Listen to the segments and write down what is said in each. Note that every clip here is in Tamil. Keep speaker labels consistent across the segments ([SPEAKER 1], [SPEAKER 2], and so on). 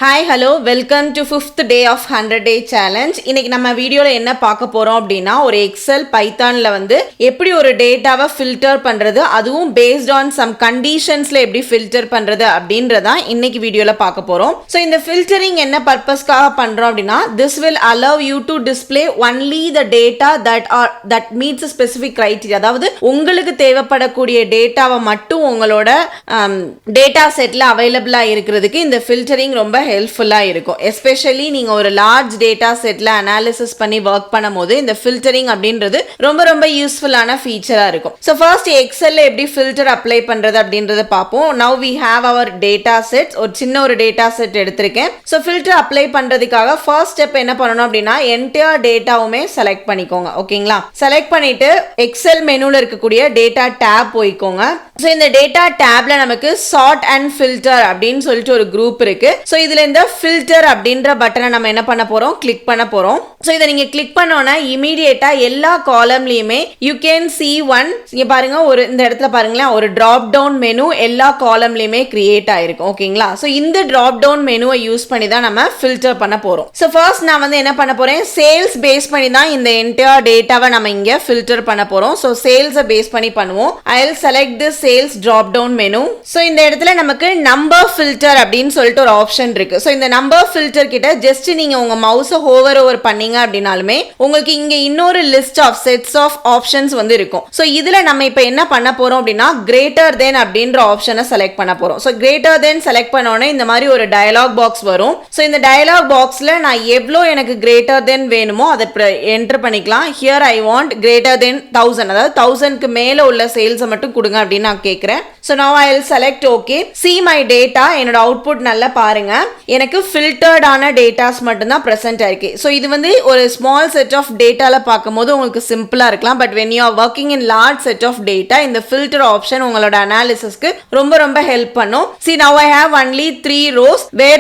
[SPEAKER 1] Hi hello welcome to 5th day of 100 day challenge. இன்னைக்கு நம்ம வீடியோவில் என்ன பார்க்க போகிறோம் அப்படின்னா ஒரு எக்ஸல் பைத்தானில் வந்து எப்படி ஒரு டேட்டாவை ஃபில்டர் பண்ணுறது, அதுவும் பேஸ்ட் ஆன் சம் கண்டிஷன்ஸில் எப்படி ஃபில்டர் பண்ணுறது அப்படின்றதான் இன்னைக்கு வீடியோவில் பார்க்க போகிறோம். ஸோ இந்த ஃபில்டரிங் என்ன பர்பஸ்க்காக பண்ணுறோம் அப்படின்னா this will allow you to display only the data that meets a specific criteria. அதாவது உங்களுக்கு தேவைப்படக்கூடிய டேட்டாவை மட்டும் உங்களோட டேட்டா செட்டில் அவைலபிளாக இருக்கிறதுக்கு இந்த ஃபில்டரிங் ரொம்ப ஹெல்ப்ஃபுல்லாக இருக்கும். எஸ்பெஷலி நீங்கள் ஒரு லார்ஜ் டேட்டா செட்டில் அனாலிசிஸ் பண்ணி ஒர்க் பண்ணும் போது இந்த ஃபில்டரிங் அப்படின்றது ரொம்ப ரொம்ப யூஸ்ஃபுல்லான ஃபீச்சராக இருக்கும். ஸோ ஃபர்ஸ்ட் எக்ஸலில் எப்படி ஃபில்டர் அப்ளை பண்ணுறது அப்படின்றத பார்ப்போம். Now we have our data sets. ஒரு சின்ன ஒரு டேட்டா செட் எடுத்திருக்கேன். ஸோ ஃபில்டர் அப்ளை பண்ணுறதுக்காக ஃபர்ஸ்ட் ஸ்டெப் என்ன பண்ணணும் அப்படின்னா என்டையர் டேட்டாவுமே செலக்ட் பண்ணிக்கோங்க. ஓகேங்களா? செலக்ட் பண்ணிட்டு எக்ஸல் மெனுவில் இருக்கக்கூடிய டேட்டா டேப் போய்க்கோங்க. ஸோ இந்த டேட்டா டேப்ல நமக்கு சார்ட் அண்ட் ஃபில்டர் அப்படின்னு சொல்லிட்டு ஒரு குரூப் இருக்கு. ஸோ இதுல இந்த ஃபில்டர் அப்படின்ற பட்டனை நம்ம என்ன பண்ண போறோம், கிளிக் பண்ண போறோம். ஸோ இதை நீங்க கிளிக் பண்ணோன்னா இமீடியட்டா எல்லா காலம்லயுமே யூ கேன் சி ஒன், இங்க பாருங்க, ஒரு இந்த இடத்துல பாருங்களேன், ஒரு டிராப் டவுன் மெனு எல்லா காலம்லயுமே கிரியேட் ஆயிருக்கும். ஓகேங்களா? ஸோ இந்த டிராப் டவுன் மெனுவை யூஸ் பண்ணி தான் நம்ம ஃபில்டர் பண்ண போறோம். ஸோ ஃபர்ஸ்ட் நான் வந்து என்ன பண்ண போறேன், சேல்ஸ் பேஸ் பண்ணி தான் இந்த என்டையர் டேட்டாவை நம்ம இங்க ஃபில்டர் பண்ண போறோம். ஸோ சேல்ஸை பேஸ் பண்ணி பண்ணுவோம். I will select this sales drop down menu. So இந்த இடத்துல நமக்கு நம்பர் ஃபில்டர் அப்படின்னு சொல்லிட்டு ஒரு ஆப்ஷன் இருக்கு. ஸோ இந்த நம்பர் ஃபில்டர் கிட்ட ஜஸ்ட் நீங்க உங்க மவுஸை ஹோவர் ஓவர் பண்ணீங்க அப்படின்னாலுமே உங்களுக்கு இங்க இன்னொரு list of sets of options வந்து இருக்கும். ஸோ இதுல நம்ம இப்போ என்ன பண்ண போறோம் அப்படின்னா கிரேட்டர் தென் அப்படின்ற ஆப்ஷனை செலக்ட் பண்ண போறோம். ஸோ கிரேட்டர் தென் செலக்ட் பண்ணோன்னே இந்த மாதிரி ஒரு டயலாக் பாக்ஸ் வரும். ஸோ இந்த டயலாக் பாக்ஸ்ல நான் எவ்வளோ எனக்கு கிரேட்டர் தென் வேணுமோ அதை என்டர் பண்ணிக்கலாம். Here I want greater than 1000, அதாவது 1000க்கு மேல உள்ள சேல்ஸை மட்டும் கொடுங்க அப்படின்னு நான் கேட்கிறேன். So now I will select okay. See my data, என்னோட அவுட்புட் நல்லா பாருங்க, எனக்கு ஃபில்டர்டான டேட்டாஸ் மட்டும்தான் ப்ரெசென்ட் ஆயிருக்கு. ஸோ இது வந்து ஒரு ஸ்மால் செட் ஆஃப் டேட்டால பார்க்கும்போது உங்களுக்கு சிம்பிளா இருக்கலாம். But when you are working in large set of data இந்த ஃபில்டர் ஆப்ஷன் உங்களோட அனாலிசிஸ்க்கு ரொம்ப ரொம்ப ஹெல்ப் பண்ணும். See now I have only 3 rows where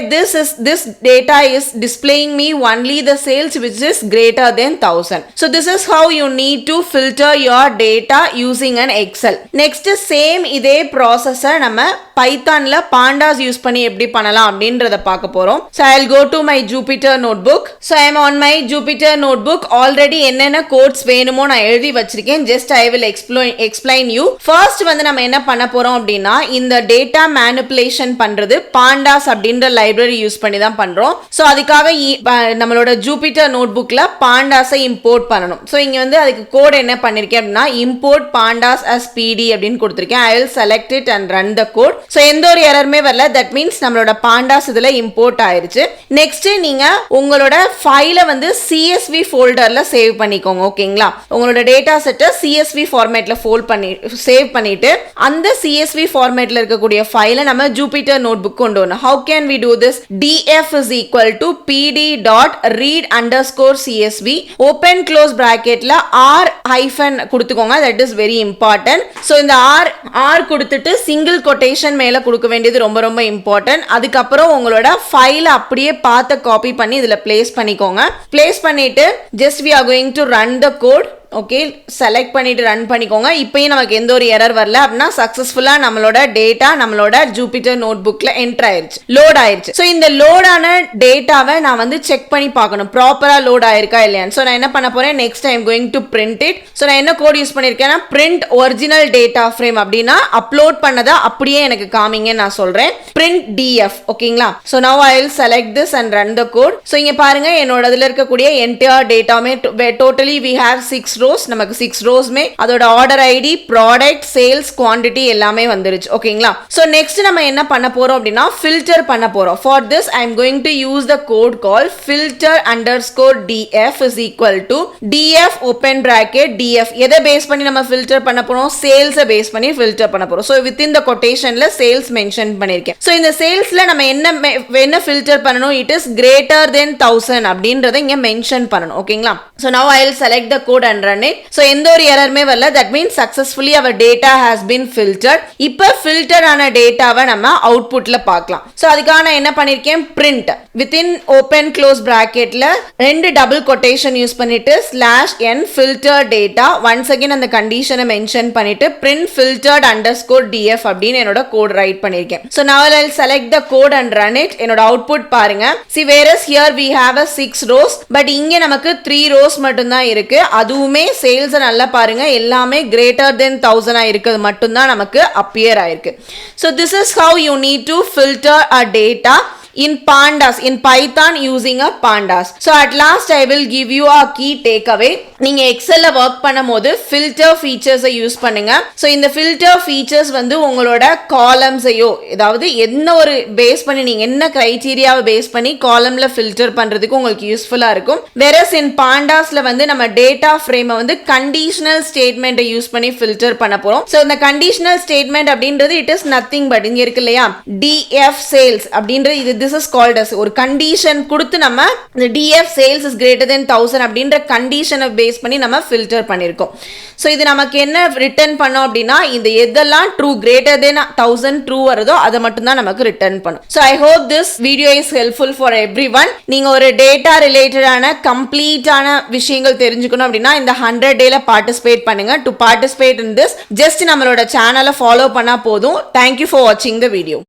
[SPEAKER 1] this data is displaying me only the sales which is greater than 1000. So this is how you need to filter your data using an Excel. Next same இதே ப்ராசஸை நம்ம பைத்தான்ல பாண்டாஸ் யூஸ் பண்ணி எப்படி பண்ணலாம் அப்படின்றத பார்க்க போறோம். So I'll go to my Jupyter notebook. So I am on my Jupyter notebook. Already என்னென்ன கோட்ஸ் வேணுமோ நான் எழுதி வச்சிருக்கேன். Just I will explain you. First வந்து நம்ம என்ன பண்ண போறோம் அப்படின்னா இந்த டேட்டா மேனிபுலேஷன் பண்றது பாண்டாஸ் அப்படின்ற லைப்ரரி யூஸ் பண்ணி தான் பண்றோம். ஸோ அதுக்காக நம்மளோட ஜூபிட்டர் நோட்புக்ல பாண்டாஸை இம்போர்ட் பண்ணணும். ஸோ இங்க வந்து அதுக்கு கோட் என்ன பண்ணிருக்கேன் அப்படின்னா இம்போர்ட் பாண்டாஸ் as pd அப்படின்னு கொடுத்துருக்கேன். I will select it and run the code. So எந்த ஒரு எரருமே வரல. தட் மீன்ஸ் நம்மளோட பாண்டாஸ் இதுல இம்போர்ட் ஆயிருச்சு. நெக்ஸ்ட் நீங்க உங்களோட ஃபைலை வந்து CSV ஃபோல்டர்ல சேவ் பண்ணிக்கோங்க. ஓகேங்களா? உங்களோட டேட்டா செட்டை CSV ஃபார்மேட்ல சேவ் பண்ணிட்டு அந்த CSV ஃபார்மேட்ல இருக்கக்கூடிய ஃபைலை நம்ம ஜூபிட்டர் நோட்புக் கொண்டு வரணும். How can we do this? df is equal to pd.read_csv open close bracketல r hyphen கொடுத்துக்கோங்க. That is very important. So இந்த r கொடுத்துட்டு சிங்கிள் கொட்டேஷன் மேல கொடுக்க வேண்டியது ரொம்ப ரொம்ப இம்பார்ட்டன்ட். அதுக்கப்புறம் உங்களோட ஃபைல் அப்படியே பார்த்து காப்பி பண்ணி இதுல பிளேஸ் பண்ணிக்கோங்க. பிளேஸ் பண்ணிட்டு just we are going to run the code. Okay, select பண்ணிட்டு ரன் பண்ணிக்கோங்க. இப்பயும் நமக்கு எந்த ஒரு எரர் வரல அப்படின்னா சக்சஸ்ஃபுல்லா நம்மளோட டேட்டா நம்மளோட ஜூபிட்டர் நோட்புக்ல என்டர் ஆயிருச்சு, லோட் ஆயிருச்சு. ஸோ இந்த லோடான டேட்டாவை நான் வந்து செக் பண்ணி பார்க்கணும் ப்ராப்பரா லோட் ஆயிருக்கா இல்லையான்னு. ஸோ நான் என்ன பண்ண போறேன், next I am going to print it. So நான் என்ன கோட் யூஸ் பண்ணிருக்கேன்னா பிரிண்ட் ஒரிஜினல் டேட்டா ஃப்ரேம் அப்படின்னா அப்லோட் பண்ணதை அப்படியே எனக்கு காமிங்க நான் சொல்றேன். Print df. ஓகேங்களா? So now I will select this and run the code. So இங்க பாருங்க என்னோட இதுல இருக்கக்கூடிய என்டையர் டேட்டாவுமே டோட்டலி வி ஹேவ் 6 rows. நமக்கு 6 ரோஸ்மே அதோட order ID, product, sales, quantity எல்லாமே வந்துருச்சு. ஓகேங்களா? சோ நெக்ஸ்ட் நம்ம என்ன பண்ண போறோம் அப்படின்னா ஃபில்டர் பண்ண போறோம். For this I am going to use the code call filter_df is equal to df open bracket df. எதை பேஸ் பண்ணி நம்ம ஃபில்டர் பண்ண போறோம், சேல்ஸை பேஸ் பண்ணி ஃபில்டர் பண்ண போறோம். சோ வித்தின் த கொட்டேஷன்ல சேல்ஸ் மென்ஷன் பண்ணிருக்கேன். சோ இந்த சேல்ஸ்ல நம்ம என்ன ஃபில்டர் பண்ணணும், இட் இஸ் greater than 1000 அப்படின்றத இங்க மென்ஷன் பண்ணணும். ஓகேங்களா? So now I will select the code and run it. So எந்த ஒரு எரருமே வரல. That means successfully our data has been filtered. இப்போ filter ஆன டேட்டாவை நம்ம அவுட்புட்ல பார்க்கலாம். So அதுக்கான என்ன பண்ணிருக்கேன், print within open close bracketல ரெண்டு டபுள் கொட்டேஷன் யூஸ் பண்ணிட்டு /n filter data once again அந்த கண்டிஷனை மென்ஷன் பண்ணிட்டு print filtered underscore df அப்படின்னு என்னோட கோட் ரைட் பண்ணிருக்கேன். So now I'll select the code and run it. என்னோட அவுட்புட் பாருங்க. See whereas here we have a 6 rows but இங்க நமக்கு 3 rows மட்டும் தான் இருக்கு. அதுவுமே சேல்ஸ் நல்லா பாருங்க, எல்லாமே greater than 1000 இருக்குது மட்டும் தான் நமக்கு appear ஆயிருக்கு. So this is how you need to filter a data in Pandas, in Python using a Pandas. So at last I will give you a key takeaway. நீங்க எக்ஸல்ல ஒர்க் பண்ணும்போது ஃபில்டர் ஃபீச்சர்ஸை யூஸ் பண்ணுங்க. ஸோ இந்த ஃபில்டர் ஃபீச்சர்ஸ் வந்து உங்களோட காலம்ஸையோ ஏதாவது என்ன ஒரு பேஸ் பண்ணி நீங்க என்ன கிரைட்டீரியாவை பேஸ் பண்ணி காலம்ல ஃபில்டர் பண்றதுக்கு உங்களுக்கு யூஸ்ஃபுல்லா இருக்கும். வெரஸ் இன் பாண்டாஸ்ல வந்து நம்ம டேட்டா ஃப்ரேமை வந்து கண்டிஷனல் ஸ்டேட்மெண்ட்டை யூஸ் பண்ணி ஃபில்டர் பண்ண போறோம். ஸோ இந்த கண்டிஷனல் ஸ்டேட்மெண்ட் அப்படின்றது இட் இஸ் நத்திங் பட் இங்க இருக்கு இல்லையா, டிஎஃப் சேல்ஸ் அப்படின்றது இது this is called as ஒரு கண்டிஷன் கொடுத்து நம்ம the df sales is greater than 1000 அப்படின்ற கண்டிஷனை பேஸ் பண்ணி நம்ம ஃபில்டர் பண்ணிருக்கோம். சோ இது நமக்கு என்ன ரிட்டர்ன் பண்ணோம் அப்படினா இந்த எதெல்லாம் true greater than 1000 true வருதோ அதை மட்டும் தான் நமக்கு ரிட்டர்ன் பண்ணும். So I hope this video is helpful for everyone. நீங்க ஒரு டேட்டா ரிலேட்டடான கம்ப்ளீட்டான விஷயங்கள் தெரிஞ்சுக்கணும் அப்படினா இந்த 100 டேல பார்ட்டிசிபேட் பண்ணுங்க. To participate in this just நம்மளோட சேனலை ஃபாலோ பண்ணா போதும். Thank you for watching the video.